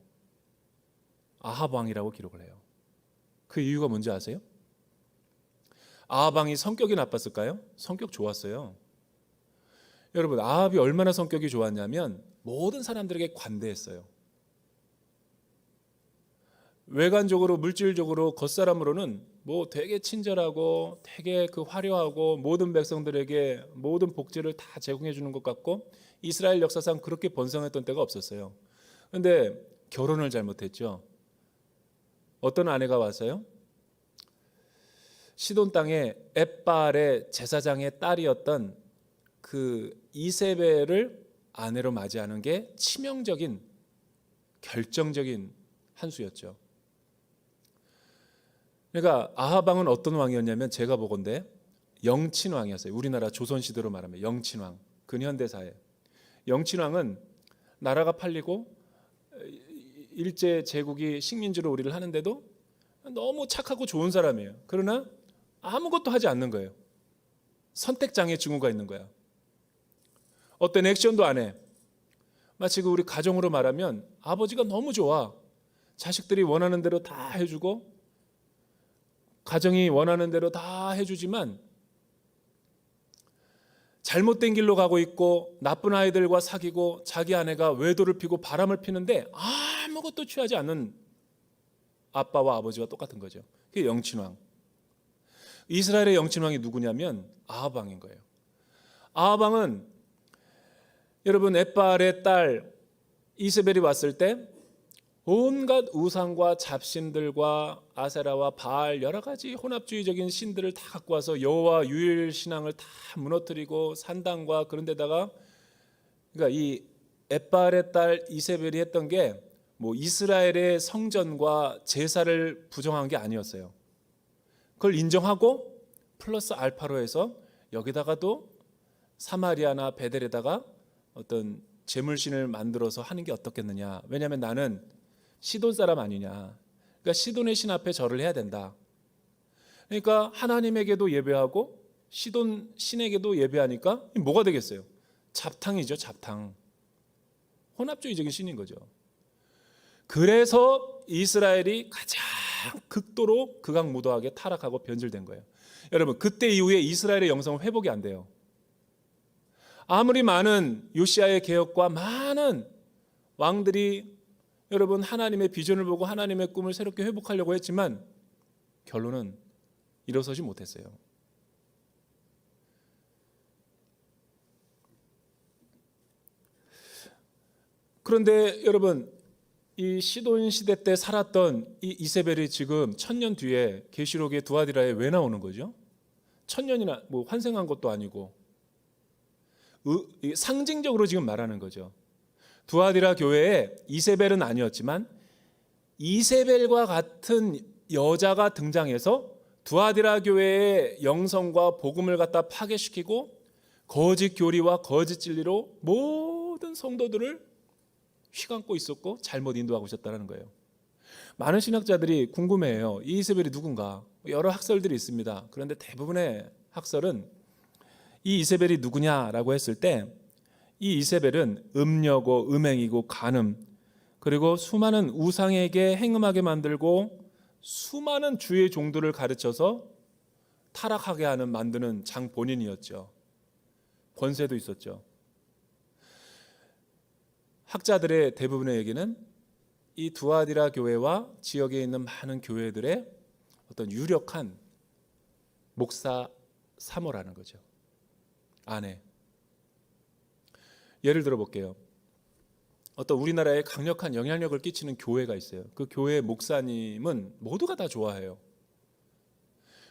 아합 왕이라고 기록을 해요. 그 이유가 뭔지 아세요? 아합 왕이 성격이 나빴을까요? 성격 좋았어요. 여러분, 아합이 얼마나 성격이 좋았냐면 모든 사람들에게 관대했어요. 외관적으로 물질적으로 겉사람으로는 뭐 되게 친절하고 되게 그 화려하고 모든 백성들에게 모든 복지를 다 제공해 주는 것 같고 이스라엘 역사상 그렇게 번성했던 때가 없었어요. 그런데 결혼을 잘못했죠. 어떤 아내가 왔어요? 시돈 땅에 엣바알의 제사장의 딸이었던 그 이세벨을 아내로 맞이하는 게 치명적인 결정적인 한 수였죠. 그러니까 아합 왕은 어떤 왕이었냐면 제가 보건대 영친 왕이었어요. 우리나라 조선 시대로 말하면 영친 왕. 근현대사에 영친 왕은 나라가 팔리고 일제 제국이 식민지로 우리를 하는데도 너무 착하고 좋은 사람이에요. 그러나 아무것도 하지 않는 거예요. 선택장애 증후가 있는 거야. 어떤 액션도 안 해. 마치 우리 가정으로 말하면 아버지가 너무 좋아. 자식들이 원하는 대로 다 해주고 가정이 원하는 대로 다 해주지만 잘못된 길로 가고 있고 나쁜 아이들과 사귀고 자기 아내가 외도를 피고 바람을 피는데 아무것도 취하지 않는 아빠와 아버지와 똑같은 거죠. 그게 영친왕. 이스라엘의 영친왕이 누구냐면 아합 왕인 거예요. 아합 왕은 여러분 엣바알의 딸 이세벨이 왔을 때 온갖 우상과 잡신들과 아세라와 바알 여러 가지 혼합주의적인 신들을 다 갖고 와서 여호와 유일 신앙을 다 무너뜨리고 산당과 그런 데다가 그러니까 이 엣바알의 딸 이세벨이 했던 게 뭐 이스라엘의 성전과 제사를 부정한 게 아니었어요. 그걸 인정하고 플러스 알파로 해서 여기다가도 사마리아나 베델에다가 어떤 제물신을 만들어서 하는 게 어떻겠느냐. 왜냐하면 나는 시돈 사람 아니냐. 그러니까 시돈의 신 앞에 절을 해야 된다. 그러니까 하나님에게도 예배하고 시돈 신에게도 예배하니까 뭐가 되겠어요? 잡탕이죠, 잡탕. 혼합주의적인 신인 거죠. 그래서 이스라엘이 가장 극도로 극악무도하게 타락하고 변질된 거예요. 여러분, 그때 이후에 이스라엘의 영성은 회복이 안 돼요. 아무리 많은 요시아의 개혁과 많은 왕들이 여러분 하나님의 비전을 보고 하나님의 꿈을 새롭게 회복하려고 했지만 결론은 일어서지 못했어요. 그런데 여러분 이 시돈 시대 때 살았던 이 이세벨이 지금 1000년 뒤에 계시록의 두아디라에 왜 나오는 거죠? 1000년이나 뭐 환생한 것도 아니고 상징적으로 지금 말하는 거죠. 두아디라 교회에 이세벨은 아니었지만 이세벨과 같은 여자가 등장해서 두아디라 교회의 영성과 복음을 갖다 파괴시키고 거짓 교리와 거짓 진리로 모든 성도들을 휘감고 있었고 잘못 인도하고 있었다는 거예요. 많은 신학자들이 궁금해해요. 이 이세벨이 누군가? 여러 학설들이 있습니다. 그런데 대부분의 학설은 이 이세벨이 누구냐라고 했을 때 이 이세벨은 음녀고 음행이고 간음, 그리고 수많은 우상에게 행음하게 만들고 수많은 주의 종들을 가르쳐서 타락하게 하는 만드는 장 본인이었죠. 권세도 있었죠. 학자들의 대부분의 얘기는 이 두아디라 교회와 지역에 있는 많은 교회들의 어떤 유력한 목사 사모라는 거죠. 아내. 예를 들어 볼게요. 어떤 우리나라에 강력한 영향력을 끼치는 교회가 있어요. 그 교회 목사님은 모두가 다 좋아해요.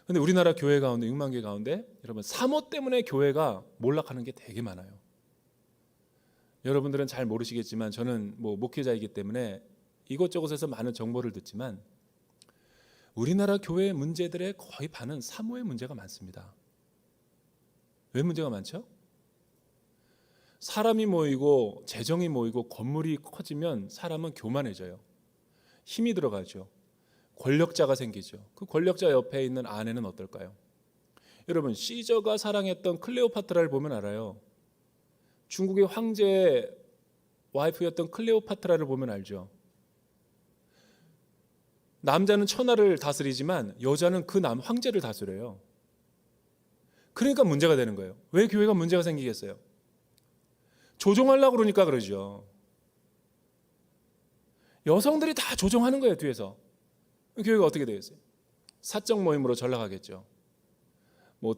근데 우리나라 교회 가운데 6만 개 가운데 여러분 사모 때문에 교회가 몰락하는 게 되게 많아요. 여러분들은 잘 모르시겠지만 저는 목회자이기 때문에 이곳저곳에서 많은 정보를 듣지만 우리나라 교회 문제들의 거의 반은 사모의 문제가 많습니다. 왜 문제가 많죠? 사람이 모이고 재정이 모이고 건물이 커지면 사람은 교만해져요. 힘이 들어가죠. 권력자가 생기죠. 그 권력자 옆에 있는 아내는 어떨까요? 여러분 시저가 사랑했던 클레오파트라를 보면 알아요. 중국의 황제의 와이프였던 클레오파트라를 보면 알죠. 남자는 천하를 다스리지만 여자는 그 남 황제를 다스려요. 그러니까 문제가 되는 거예요. 왜 교회가 문제가 생기겠어요? 조종하려고 그러니까 그러죠. 여성들이 다 조종하는 거예요, 뒤에서. 교회가 어떻게 되겠어요? 사적 모임으로 전락하겠죠.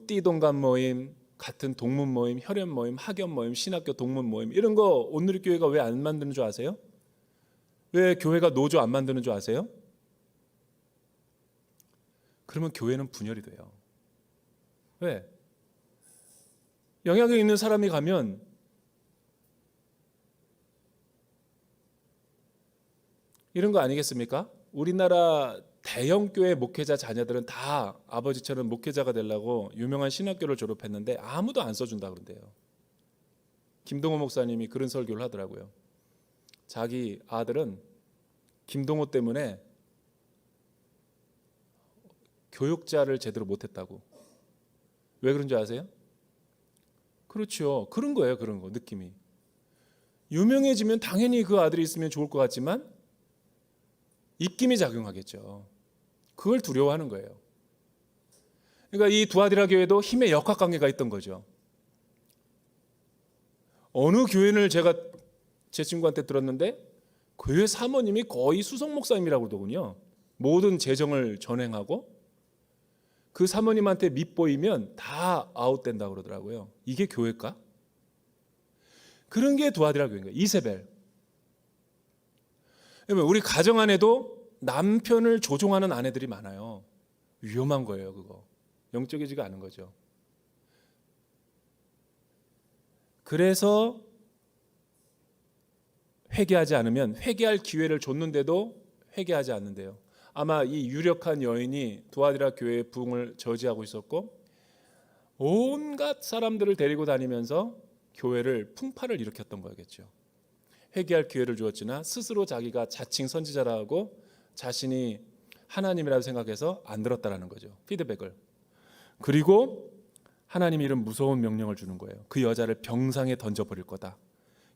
띠동갑 모임, 같은 동문 모임, 혈연 모임, 학연 모임, 신학교 동문 모임 이런 거 온누리교회가 왜 안 만드는 줄 아세요? 왜 교회가 노조 안 만드는 줄 아세요? 그러면 교회는 분열이 돼요. 왜? 영향력 있는 사람이 가면 이런 거 아니겠습니까? 우리나라 대형교회 목회자 자녀들은 다 아버지처럼 목회자가 되려고 유명한 신학교를 졸업했는데 아무도 안 써준다 그런대요. 김동호 목사님이 그런 설교를 하더라고요. 자기 아들은 김동호 때문에 교육자를 제대로 못했다고. 왜 그런 줄 아세요? 그렇죠. 그런 거예요. 그런 거 느낌이. 유명해지면 당연히 그 아들이 있으면 좋을 것 같지만 입김이 작용하겠죠. 그걸 두려워하는 거예요. 그러니까 이 두아디라 교회도 힘의 역학관계가 있던 거죠. 어느 교회를 제가 제 친구한테 들었는데 교회 사모님이 거의 수석 목사님이라고 그러더군요. 모든 재정을 전행하고 그 사모님한테 밑보이면 다 아웃된다고 그러더라고요. 이게 교회일까? 그런 게 두아디라 교회인 거예요. 이세벨. 우리 가정 안에도 남편을 조종하는 아내들이 많아요. 위험한 거예요, 그거. 영적이지가 않은 거죠. 그래서 회개하지 않으면 회개할 기회를 줬는데도 회개하지 않는데요. 아마 이 유력한 여인이 두아디라 교회의 부흥을 저지하고 있었고 온갖 사람들을 데리고 다니면서 교회를 풍파를 일으켰던 거겠죠. 회개할 기회를 주었으나 스스로 자기가 자칭 선지자라고 자신이 하나님이라고 생각해서 안 들었다라는 거죠. 피드백을. 그리고 하나님이 이런 무서운 명령을 주는 거예요. 그 여자를 병상에 던져버릴 거다.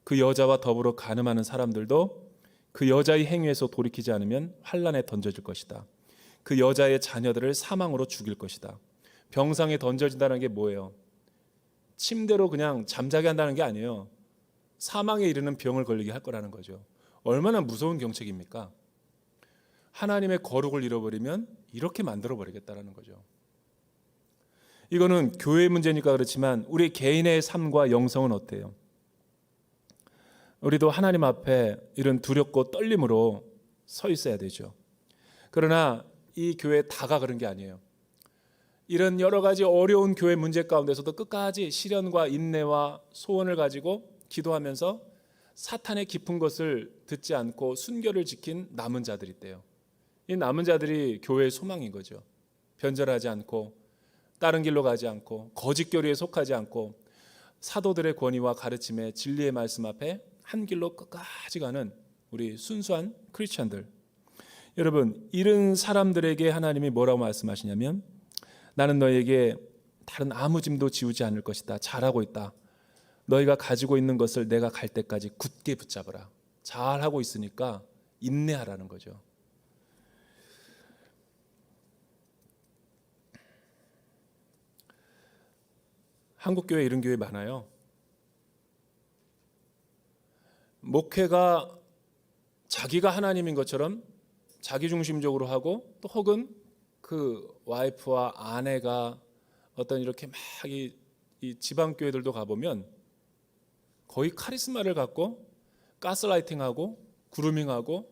그 여자와 더불어 간음하는 사람들도 그 여자의 행위에서 돌이키지 않으면 환란에 던져질 것이다. 그 여자의 자녀들을 사망으로 죽일 것이다. 병상에 던져진다는 게 뭐예요? 침대로 그냥 잠자게 한다는 게 아니에요. 사망에 이르는 병을 걸리게 할 거라는 거죠. 얼마나 무서운 경책입니까? 하나님의 거룩을 잃어버리면 이렇게 만들어버리겠다는 거죠. 이거는 교회 문제니까 그렇지만 우리 개인의 삶과 영성은 어때요? 우리도 하나님 앞에 이런 두렵고 떨림으로 서 있어야 되죠. 그러나 이 교회 다가 그런 게 아니에요. 이런 여러 가지 어려운 교회 문제 가운데서도 끝까지 시련과 인내와 소원을 가지고 기도하면서 사탄의 깊은 것을 듣지 않고 순결을 지킨 남은 자들이 있대요. 이 남은 자들이 교회의 소망인 거죠. 변절하지 않고 다른 길로 가지 않고 거짓 교리에 속하지 않고 사도들의 권위와 가르침의 진리의 말씀 앞에 한 길로 끝까지 가는 우리 순수한 크리스천들, 여러분, 이런 사람들에게 하나님이 뭐라고 말씀하시냐면, 나는 너에게 다른 아무 짐도 지우지 않을 것이다. 잘하고 있다. 너희가 가지고 있는 것을 내가 갈 때까지 굳게 붙잡으라. 잘하고 있으니까 인내하라는 거죠. 한국교회 이런 교회 많아요. 목회가 자기가 하나님인 것처럼 자기중심적으로 하고, 또 혹은 그 와이프와 아내가 어떤 이렇게 막 이 지방교회들도 가보면 거의 카리스마를 갖고 가스라이팅하고 그루밍하고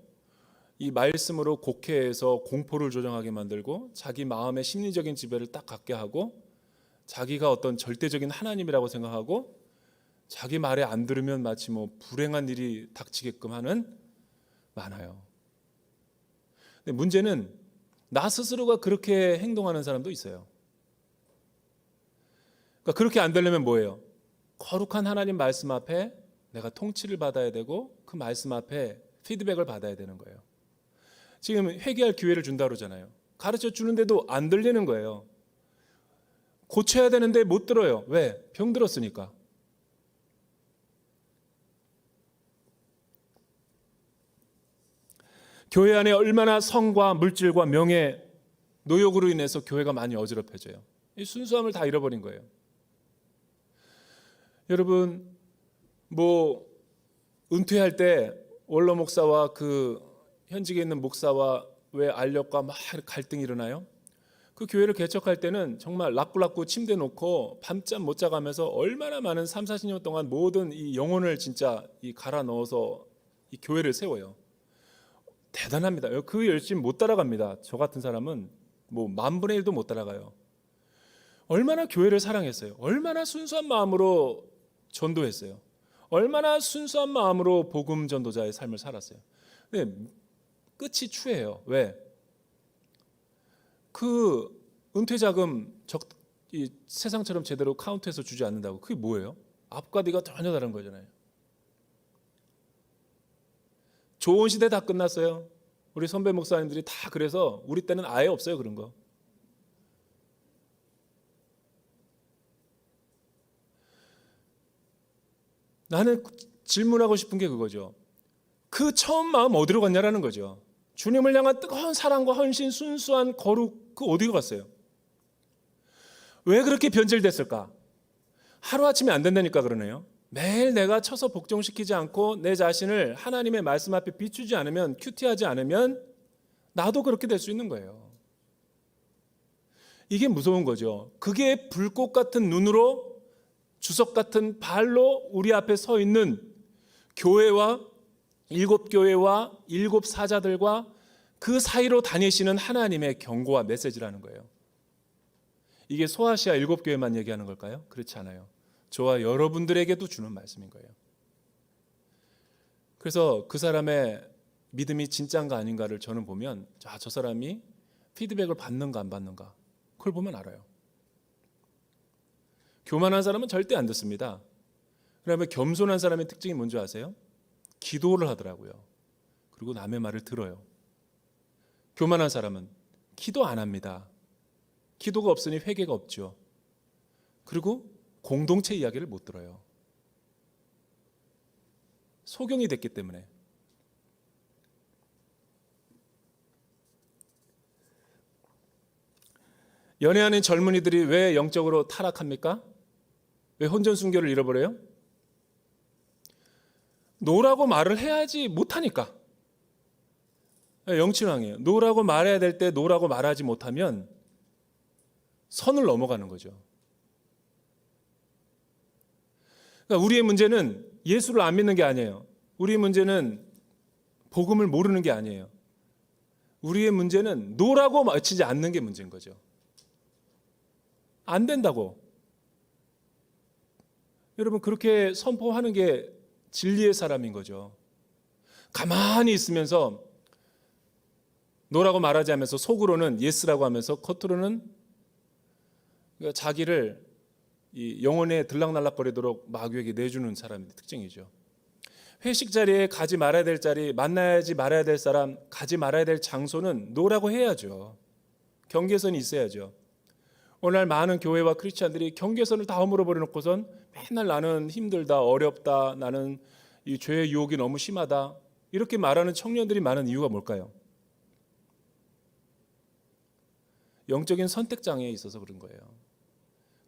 이 말씀으로 곡해해서 공포를 조정하게 만들고 자기 마음의 심리적인 지배를 딱 갖게 하고 자기가 어떤 절대적인 하나님이라고 생각하고 자기 말에 안 들으면 마치 뭐 불행한 일이 닥치게끔 하는 많아요. 근데 문제는 나 스스로가 그렇게 행동하는 사람도 있어요. 그러니까 그렇게 안 되려면 뭐예요? 거룩한 하나님 말씀 앞에 내가 통치를 받아야 되고 그 말씀 앞에 피드백을 받아야 되는 거예요. 지금 회개할 기회를 준다 그러잖아요. 가르쳐 주는데도 안 들리는 거예요. 고쳐야 되는데 못 들어요. 왜? 병 들었으니까. 교회 안에 얼마나 성과 물질과 명예, 노역으로 인해서 교회가 많이 어지럽혀져요. 이 순수함을 다 잃어버린 거예요. 여러분, 뭐 은퇴할 때 원로 목사와 그 현직에 있는 목사와 왜 알력과 막 갈등이 일어나요? 그 교회를 개척할 때는 정말 락구락구 침대 놓고 밤잠 못 자가면서 얼마나 많은 3, 40년 동안 모든 이 영혼을 진짜 이 갈아 넣어서 이 교회를 세워요. 대단합니다. 그 열심 못 따라갑니다. 저 같은 사람은 뭐 10,000분의 1도 못 따라가요. 얼마나 교회를 사랑했어요. 얼마나 순수한 마음으로 전도했어요. 얼마나 순수한 마음으로 복음 전도자의 삶을 살았어요. 근데 끝이 추해요. 왜? 그 은퇴 자금 이 세상처럼 제대로 카운트해서 주지 않는다고. 그게 뭐예요? 앞과 뒤가 전혀 다른 거잖아요. 좋은 시대 다 끝났어요. 우리 선배 목사님들이 다 그래서 우리 때는 아예 없어요, 그런 거. 나는 질문하고 싶은 게 그거죠. 그 처음 마음 어디로 갔냐라는 거죠. 주님을 향한 뜨거운 사랑과 헌신, 순수한 거룩, 그 어디로 갔어요? 왜 그렇게 변질됐을까? 하루아침에 안 된다니까 그러네요. 매일 내가 쳐서 복종시키지 않고 내 자신을 하나님의 말씀 앞에 비추지 않으면, 큐티하지 않으면 나도 그렇게 될 수 있는 거예요. 이게 무서운 거죠. 그게 불꽃 같은 눈으로 주석 같은 발로 우리 앞에 서 있는 교회와 일곱 교회와 일곱 사자들과 그 사이로 다니시는 하나님의 경고와 메시지라는 거예요. 이게 소아시아 일곱 교회만 얘기하는 걸까요? 그렇지 않아요. 저와 여러분들에게도 주는 말씀인 거예요. 그래서 그 사람의 믿음이 진짜인가 아닌가를 저는 보면 저 사람이 피드백을 받는가 안 받는가 그걸 보면 알아요. 교만한 사람은 절대 안 듣습니다. 그다음에 겸손한 사람의 특징이 뭔지 아세요? 기도를 하더라고요. 그리고 남의 말을 들어요. 교만한 사람은 기도 안 합니다. 기도가 없으니 회개가 없죠. 그리고 공동체 이야기를 못 들어요. 소경이 됐기 때문에. 연애하는 젊은이들이 왜 영적으로 타락합니까? 왜 혼전순결을 잃어버려요? 노라고 말을 해야지 못하니까. 영친왕이에요. 노라고 말해야 될 때 노라고 말하지 못하면 선을 넘어가는 거죠. 그러니까 우리의 문제는 예수를 안 믿는 게 아니에요. 우리의 문제는 복음을 모르는 게 아니에요. 우리의 문제는 노라고 마치지 않는 게 문제인 거죠. 안 된다고. 여러분, 그렇게 선포하는 게 진리의 사람인 거죠. 가만히 있으면서 노라고 말하지 않으면서 속으로는 예스라고 하면서 겉으로는 자기를 이 영혼에 들락날락거리도록 마귀에게 내주는 사람의 특징이죠. 회식 자리에 가지 말아야 될 자리, 만나야지 말아야 될 사람, 가지 말아야 될 장소는 노라고 해야죠. 경계선이 있어야죠. 오늘 많은 교회와 크리스찬들이 경계선을 다 허물어 버려놓고선 맨날 나는 힘들다, 어렵다, 나는 이 죄의 유혹이 너무 심하다 이렇게 말하는 청년들이 많은 이유가 뭘까요? 영적인 선택 장애에 있어서 그런 거예요.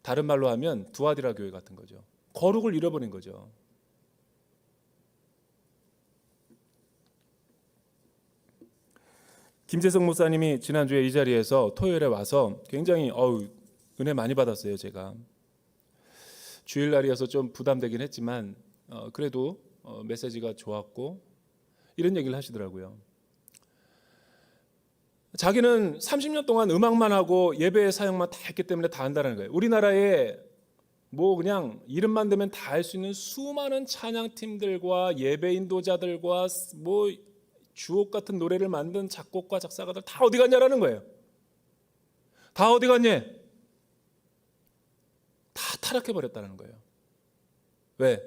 다른 말로 하면 두아디라 교회 같은 거죠. 거룩을 잃어버린 거죠. 김재성 목사님이 지난주에 이 자리에서 토요일에 와서 굉장히 은혜 많이 받았어요. 제가 주일날이어서 좀 부담되긴 했지만 그래도 메시지가 좋았고 이런 얘기를 하시더라고요. 자기는 30년 동안 음악만 하고 예배 사역만 다 했기 때문에 다 한다는 거예요. 우리나라에 뭐 그냥 이름만 대면 다 할 수 있는 수많은 찬양팀들과 예배 인도자들과 뭐 주옥 같은 노래를 만든 작곡가 작사가들 다 어디 갔냐라는 거예요. 다 어디 갔냐? 다 타락해버렸다는 거예요. 왜?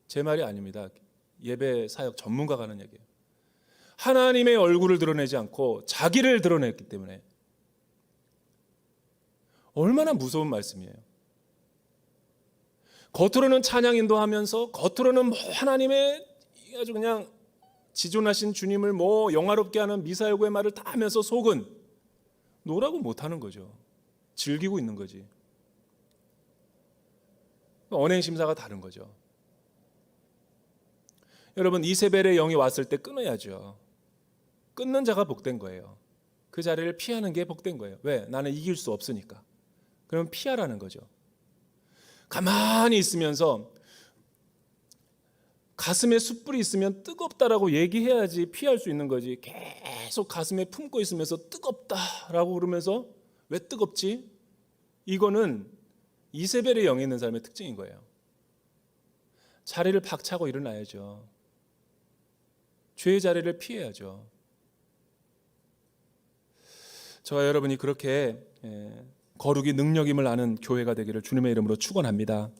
제 말이 아닙니다. 예배 사역 전문가가 하는 얘기예요. 하나님의 얼굴을 드러내지 않고 자기를 드러냈기 때문에. 얼마나 무서운 말씀이에요. 겉으로는 찬양 인도하면서 겉으로는 뭐 하나님의 아주 그냥 지존하신 주님을 뭐 영화롭게 하는 미사여구의 말을 다 하면서 속은 노라고 못하는 거죠. 즐기고 있는 거지. 언행심사가 다른 거죠. 여러분 이세벨의 영이 왔을 때 끊어야죠. 끊는 자가 복된 거예요. 그 자리를 피하는 게 복된 거예요. 왜? 나는 이길 수 없으니까. 그럼 피하라는 거죠. 가만히 있으면서 가슴에 숯불이 있으면 뜨겁다라고 얘기해야지 피할 수 있는 거지. 계속 가슴에 품고 있으면서 뜨겁다라고 그러면서 왜 뜨겁지? 이거는 이세벨의 영이 있는 사람의 특징인 거예요. 자리를 박차고 일어나야죠. 죄의 자리를 피해야죠. 저와 여러분이 그렇게 거룩이 능력임을 아는 교회가 되기를 주님의 이름으로 축원합니다.